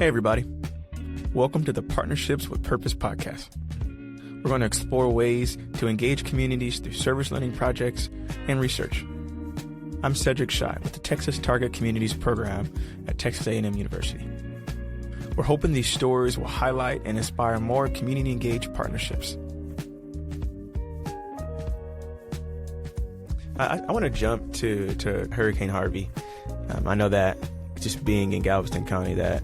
Hey, everybody. Welcome to the Partnerships with Purpose podcast. We're going to explore ways to engage communities through service learning projects and research. I'm Cedric Schei with the Texas Target Communities program at Texas A&M University. We're hoping these stories will highlight and inspire more community-engaged partnerships. I want to jump to Hurricane Harvey. I know that just being in Galveston County, that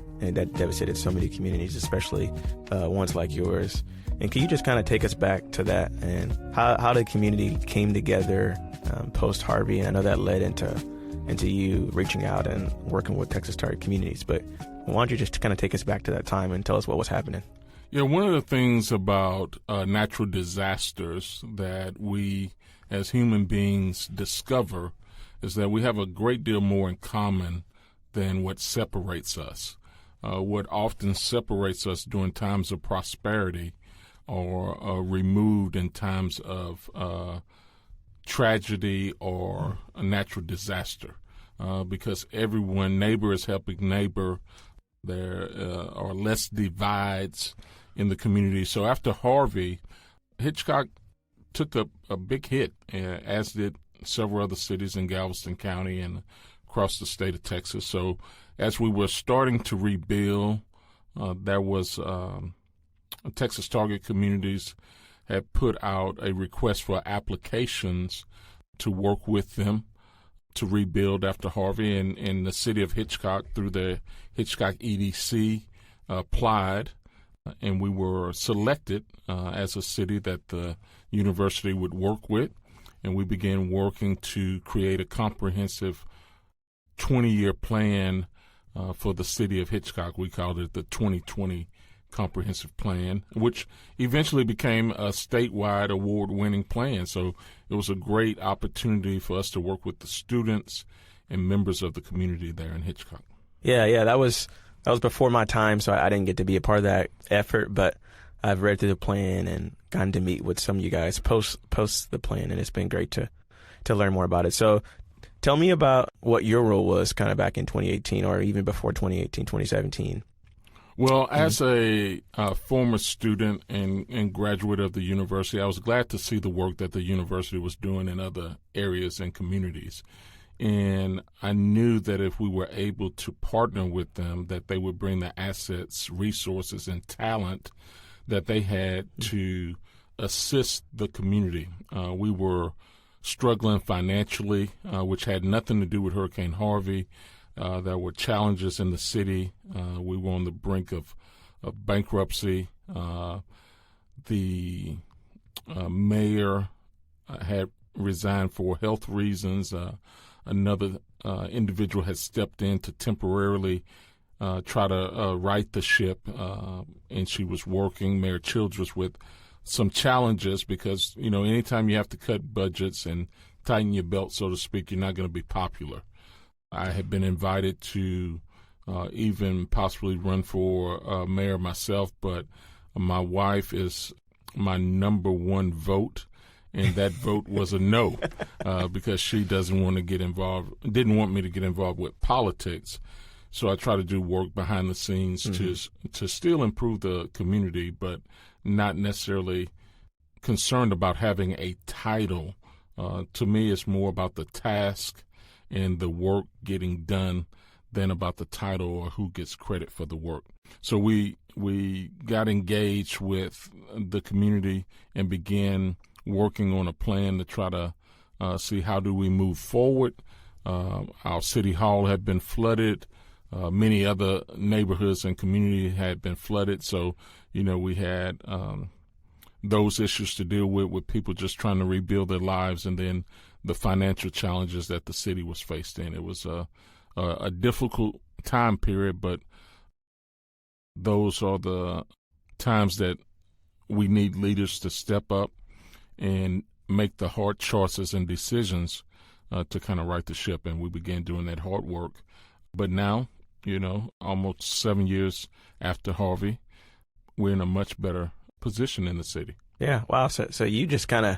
devastated so many communities, especially ones like yours. And can you just kind of take us back to that and how the community came together post Harvey? And I know that led into you reaching out and working with Texas Target Communities. But why don't you just kind of take us back to that time and tell us what was happening? Yeah, one of the things about natural disasters that we as human beings discover is that we have a great deal more in common than what separates us. What often separates us during times of prosperity or removed in times of tragedy or a natural disaster, because neighbor is helping neighbor. There are less divides in the community. So after Harvey, Hitchcock took a big hit, as did several other cities in Galveston County and across the state of Texas. So as we were starting to rebuild, there was Texas Target Communities had put out a request for applications to work with them to rebuild after Harvey, and the city of Hitchcock, through the Hitchcock EDC, applied, and we were selected as a city that the university would work with, and we began working to create a comprehensive 20-year plan for the city of Hitchcock. We called it the 2020 Comprehensive Plan, which eventually became a statewide award-winning plan. So it was a great opportunity for us to work with the students and members of the community there in Hitchcock. Yeah, that was before my time, so I didn't get to be a part of that effort, but I've read through the plan and gotten to meet with some of you guys post the plan, and it's been great to learn more about it. So tell me about what your role was kind of back in 2018 or even before 2018, 2017. Well, as a former student and graduate of the university, I was glad to see the work that the university was doing in other areas and communities. And I knew that if we were able to partner with them, that they would bring the assets, resources, and talent that they had to assist the community. We were struggling financially, which had nothing to do with Hurricane Harvey. There were challenges in the city. We were on the brink of bankruptcy. The mayor had resigned for health reasons. Another individual had stepped in to temporarily try to right the ship, and she was working, Mayor Childress, with some challenges because, anytime you have to cut budgets and tighten your belt, so to speak, you're not going to be popular. I had been invited to even possibly run for mayor myself, but my wife is my number one vote, and that vote was a no because she didn't want me to get involved with politics. So I try to do work behind the scenes to still improve the community, but not necessarily concerned about having a title. To me, it's more about the task and the work getting done than about the title or who gets credit for the work. So we got engaged with the community and began working on a plan to try to see how do we move forward. Our city hall had been flooded. Many other neighborhoods and communities had been flooded. So, we had those issues to deal with people just trying to rebuild their lives, and then the financial challenges that the city was faced in. It was a difficult time period, but those are the times that we need leaders to step up and make the hard choices and decisions to kind of right the ship, and we began doing that hard work. But now, almost 7 years after Harvey, we're in a much better position in the city. Yeah, wow. So you just kind of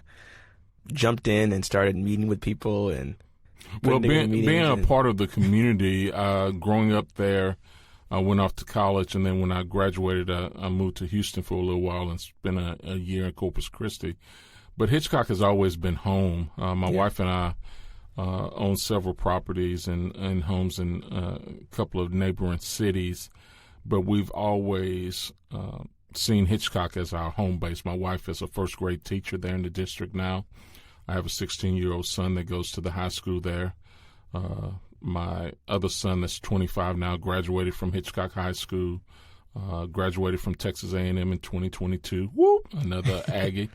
jumped in and started meeting with people and being a part of the community, growing up there, I went off to college, and then when I graduated, I moved to Houston for a little while and spent a year in Corpus Christi. But Hitchcock has always been home. My wife and I own several properties and homes in a couple of neighboring cities, but we've always seen Hitchcock as our home base. My wife is a first-grade teacher there in the district now. I have a 16-year-old son that goes to the high school there. My other son that's 25 now graduated from Hitchcock High School, graduated from Texas A&M in 2022. Whoop! Another Aggie.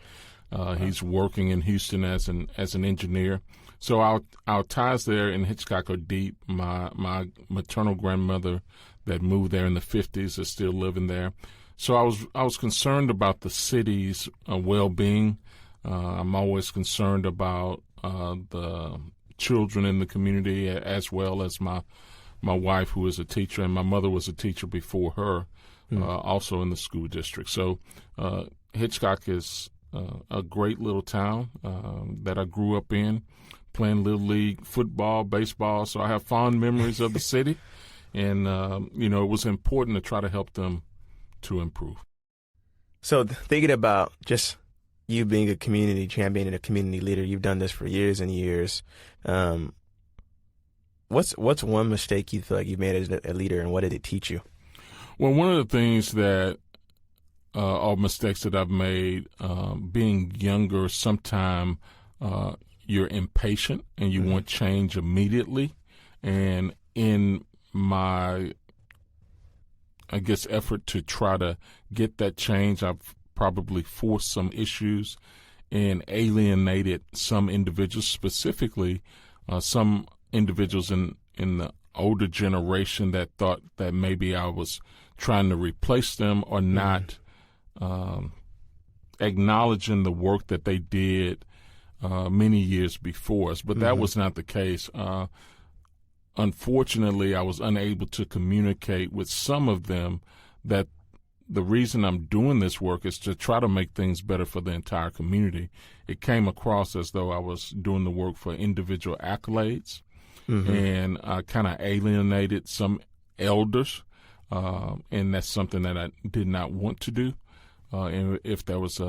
He's working in Houston as an engineer. So our ties there in Hitchcock are deep. My maternal grandmother that moved there in the 50s is still living there. So I was concerned about the city's well-being. I'm always concerned about the children in the community, as well as my wife, who is a teacher, and my mother was a teacher before her, also in the school district. So Hitchcock is a great little town that I grew up in, playing Little League football, baseball. So I have fond memories of the city, and it was important to try to help them to improve. So thinking about just you being a community champion and a community leader, you've done this for years and years. What's one mistake you feel like you made as a leader, and what did it teach you? Well, one of the things that are mistakes that I've made, being younger, sometimes you're impatient and you want change immediately. And in my, I guess, effort to try to get that change, I've probably forced some issues and alienated some individuals, specifically some individuals in the older generation that thought that maybe I was trying to replace them or not acknowledging the work that they did many years before us. But that was not the case. Unfortunately, I was unable to communicate with some of them that the reason I'm doing this work is to try to make things better for the entire community. It came across as though I was doing the work for individual accolades, and I kind of alienated some elders, and that's something that I did not want to do. And if there was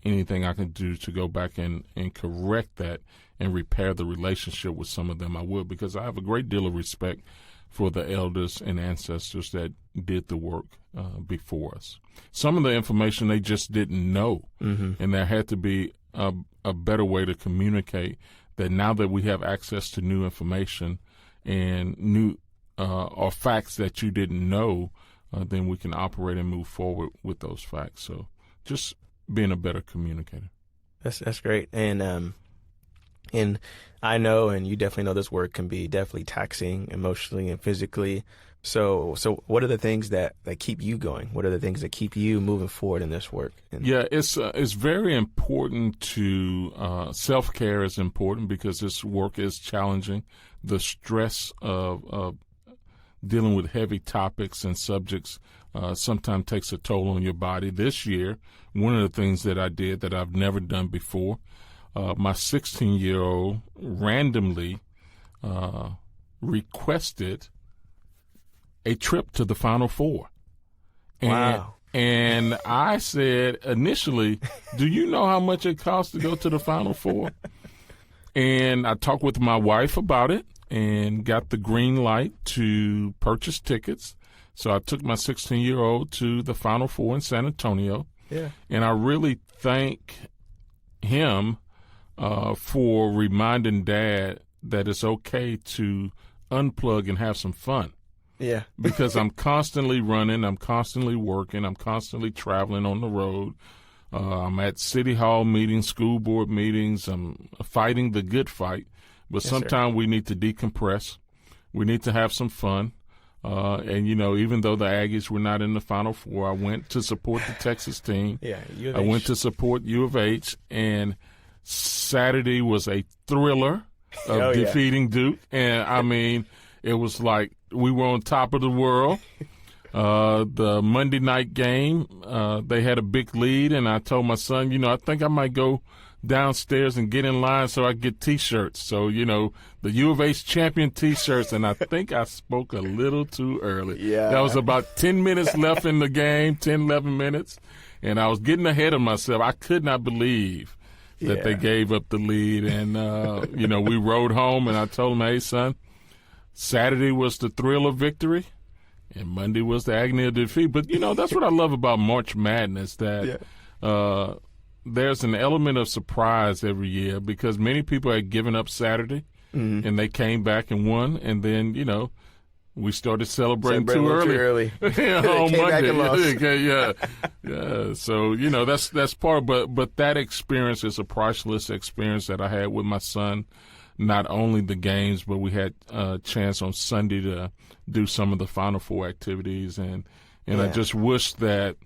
anything I could do to go back and correct that and repair the relationship with some of them, I would, because I have a great deal of respect for the elders and ancestors that did the work before us. Some of the information they just didn't know, and there had to be a better way to communicate that now that we have access to new information and new or facts that you didn't know, then we can operate and move forward with those facts. So just being a better communicator. That's great. And I know, and you definitely know, this work can be definitely taxing emotionally and physically. So what are the things that keep you going? What are the things that keep you moving forward in this work? It's very important to self-care is important because this work is challenging. The stress of dealing with heavy topics and subjects sometimes takes a toll on your body. This year, one of the things that I did that I've never done before, my 16-year-old randomly requested a trip to the Final Four. Wow. And I said initially, do you know how much it costs to go to the Final Four? And I talked with my wife about it and got the green light to purchase tickets. So I took my 16-year-old to the Final Four in San Antonio. Yeah. And I really thank him for reminding Dad that it's okay to unplug and have some fun. Yeah. Because I'm constantly running, I'm constantly working, I'm constantly traveling on the road. I'm at city hall meetings, school board meetings. I'm fighting the good fight. But sometimes we need to decompress. We need to have some fun. And, even though the Aggies were not in the Final Four, I went to support the Texas team. Yeah, U of I H. went to support U of H. And Saturday was a thriller of defeating Duke. And, it was like we were on top of the world. The Monday night game, they had a big lead, and I told my son, I think I might go downstairs and get in line so I get T-shirts. So, the U of H champion T-shirts, and I think I spoke a little too early. Yeah. That was about 10 minutes left in the game, 10, 11 minutes, and I was getting ahead of myself. I could not believe that they gave up the lead, and, we rode home, and I told them, hey, son, Saturday was the thrill of victory, and Monday was the agony of defeat. But, that's what I love about March Madness, that there's an element of surprise every year because many people had given up Saturday, and they came back and won, and then, we started celebrating too early. On Monday. Yeah. So, that's part of, but that experience is a priceless experience that I had with my son. Not only the games, but we had a chance on Sunday to do some of the Final Four activities. And I just wish that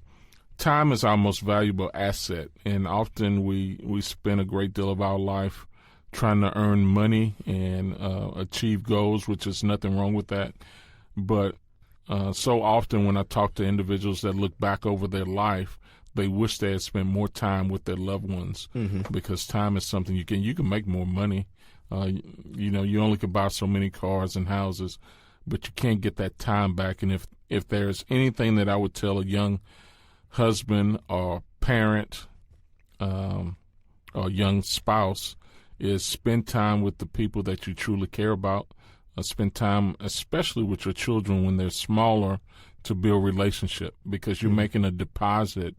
time is our most valuable asset. And often we spend a great deal of our life trying to earn money and achieve goals, which is nothing wrong with that. But so often when I talk to individuals that look back over their life, they wish they had spent more time with their loved ones because time is something you can make more money. You only can buy so many cars and houses, but you can't get that time back. And if there's anything that I would tell a young husband or parent or young spouse is spend time with the people that you truly care about. Spend time, especially with your children when they're smaller, to build relationship because you're making a deposit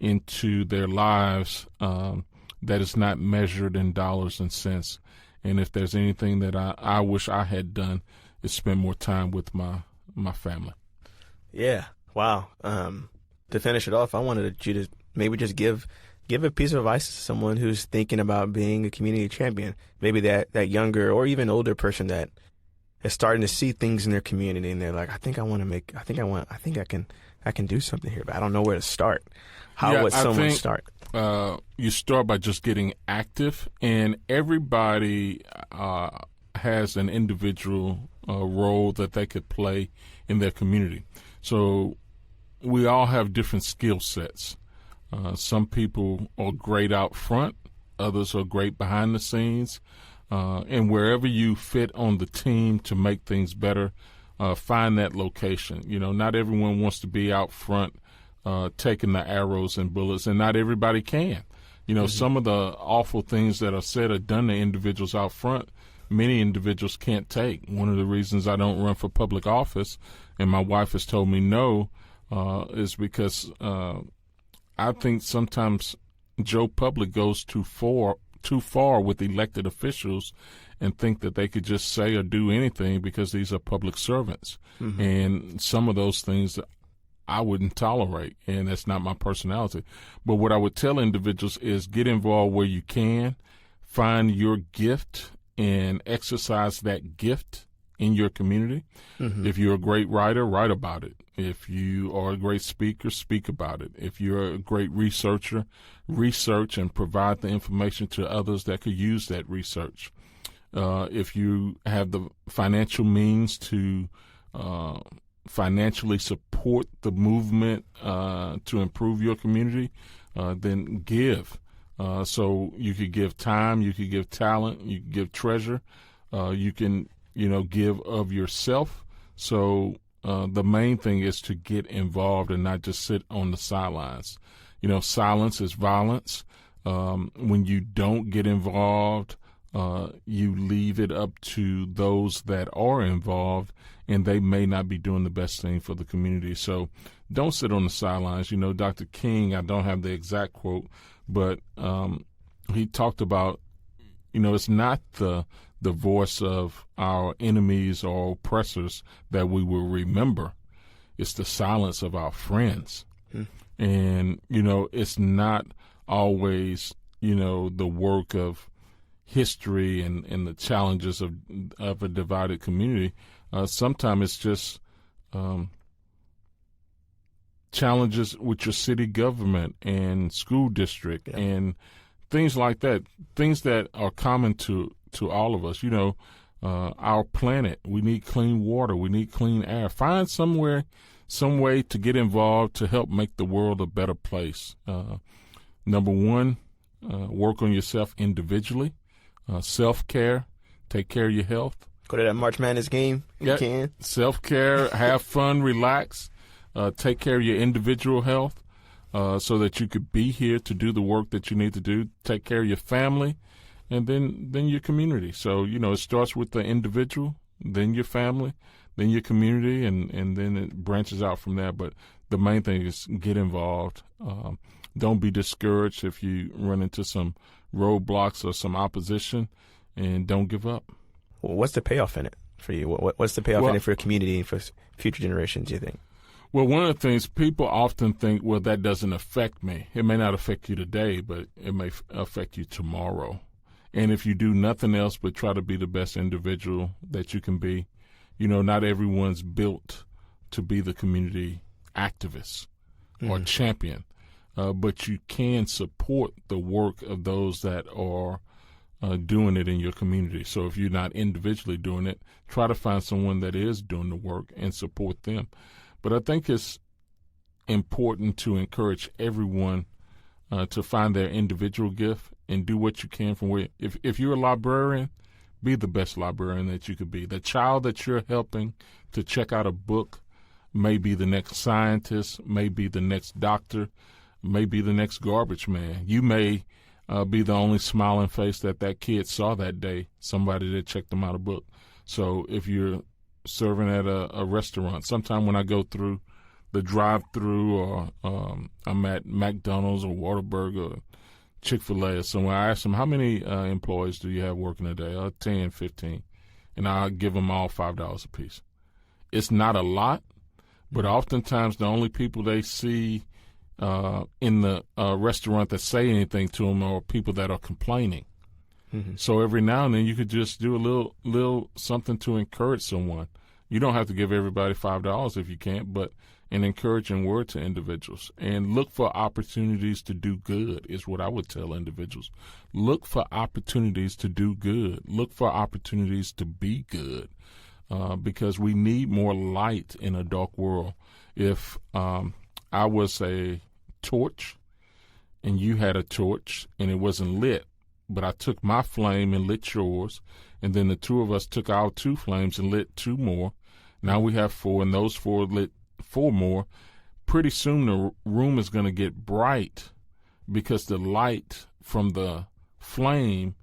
into their lives that is not measured in dollars and cents. And if there's anything that I wish I had done, is spend more time with my family. Yeah. Wow. To finish it off, I wanted you to maybe just give a piece of advice to someone who's thinking about being a community champion. Maybe that younger or even older person that is starting to see things in their community and they're like, I think I can do something here, but I don't know where to start. How would someone start? You start by just getting active, and everybody has an individual role that they could play in their community. So we all have different skill sets. Some people are great out front, others are great behind the scenes, and wherever you fit on the team to make things better, find that location. Not everyone wants to be out front taking the arrows and bullets, and not everybody can. Some of the awful things that are said or done to individuals out front, many individuals can't take. One of the reasons I don't run for public office, and my wife has told me no, is because I think sometimes Joe Public goes too far with elected officials and think that they could just say or do anything because these are public servants. And some of those things I wouldn't tolerate, and that's not my personality. But what I would tell individuals is get involved where you can, find your gift, and exercise that gift in your community. If you're a great writer, write about it. If you are a great speaker, speak about it. If you're a great researcher, research and provide the information to others that could use that research. If you have the financial means to financially support the movement to improve your community, then give. So you could give time, you could give talent, you could give treasure, you can, give of yourself. So the main thing is to get involved and not just sit on the sidelines. Silence is violence. When you don't get involved, you leave it up to those that are involved, and they may not be doing the best thing for the community. So don't sit on the sidelines. Dr. King, I don't have the exact quote, but he talked about, it's not the voice of our enemies or oppressors that we will remember. It's the silence of our friends. And, it's not always, the work of history and the challenges of a divided community. Sometimes it's just challenges with your city government and school district and things like that, things that are common to all of us. Our planet, we need clean water, we need clean air. Find some way to get involved to help make the world a better place. Number one, work on yourself individually. Self-care, take care of your health. Go to that March Madness game if you can. Self-care, have fun, relax. Take care of your individual health so that you could be here to do the work that you need to do. Take care of your family, and then your community. So, it starts with the individual, then your family, then your community, and then it branches out from there. But the main thing is get involved. Don't be discouraged if you run into some roadblocks or some opposition, and don't give up. Well, what's the payoff in it for you? What's the payoff in it for a community and for future generations, do you think? Well, one of the things people often think, well, that doesn't affect me. It may not affect you today, but it may affect you tomorrow. And if you do nothing else but try to be the best individual that you can be, not everyone's built to be the community activist or champion. But you can support the work of those that are doing it in your community. So if you're not individually doing it, try to find someone that is doing the work and support them. But I think it's important to encourage everyone to find their individual gift and do what you can from where. If you're a librarian, be the best librarian that you could be. The child that you're helping to check out a book may be the next scientist, may be the next doctor, may be the next garbage man. You may be the only smiling face that kid saw that day, somebody that checked them out a book. So if you're serving at a restaurant, sometime when I go through the drive-through or I'm at McDonald's or Whataburger or Chick-fil-A or somewhere, I ask them, how many employees do you have working a day? 10, 15. And I'll give them all $5 a piece. It's not a lot, but oftentimes the only people they see in the restaurant that say anything to them are people that are complaining. Mm-hmm. So every now and then you could just do a little something to encourage someone. You don't have to give everybody $5 if you can't, but an encouraging word to individuals. And look for opportunities to do good is what I would tell individuals. Look for opportunities to do good. Look for opportunities to be good because we need more light in a dark world. If I was a torch and you had a torch and it wasn't lit, but I took my flame and lit yours, and then the two of us took our 2 flames and lit 2 more. Now we have 4, and those 4 lit 4 more. Pretty soon the room is going to get bright because the light from the flame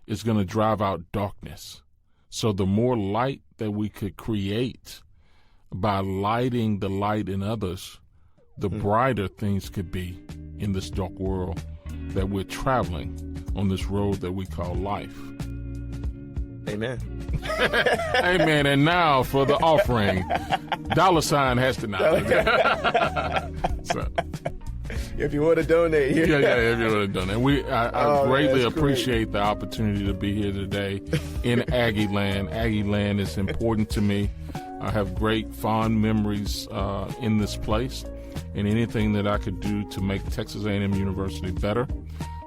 is going to drive out darkness. So the more light that we could create by lighting the light in others, the brighter things could be in this dark world that we're traveling on this road that we call life. Amen. Amen. And now for the offering. $ has to not. So, if you want to donate. Yeah, if you want to donate. I greatly appreciate the opportunity to be here today in Aggie Land. Aggie Land is important to me. I have great, fond memories in this place, and anything that I could do to make Texas A&M University better,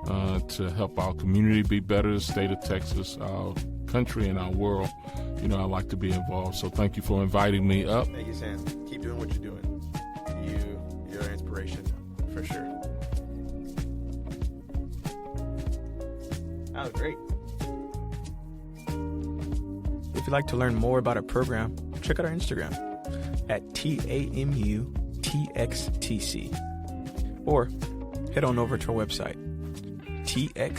to help our community be better, the state of Texas, our country, and our world, I'd like to be involved. So thank you for inviting me up. Thank you, Sam. Keep doing what you're doing. You're an inspiration, for sure. That was great. If you'd like to learn more about our program, check out our Instagram at TAMUTXTC, or head on over to our website, tx.ag/TXTC.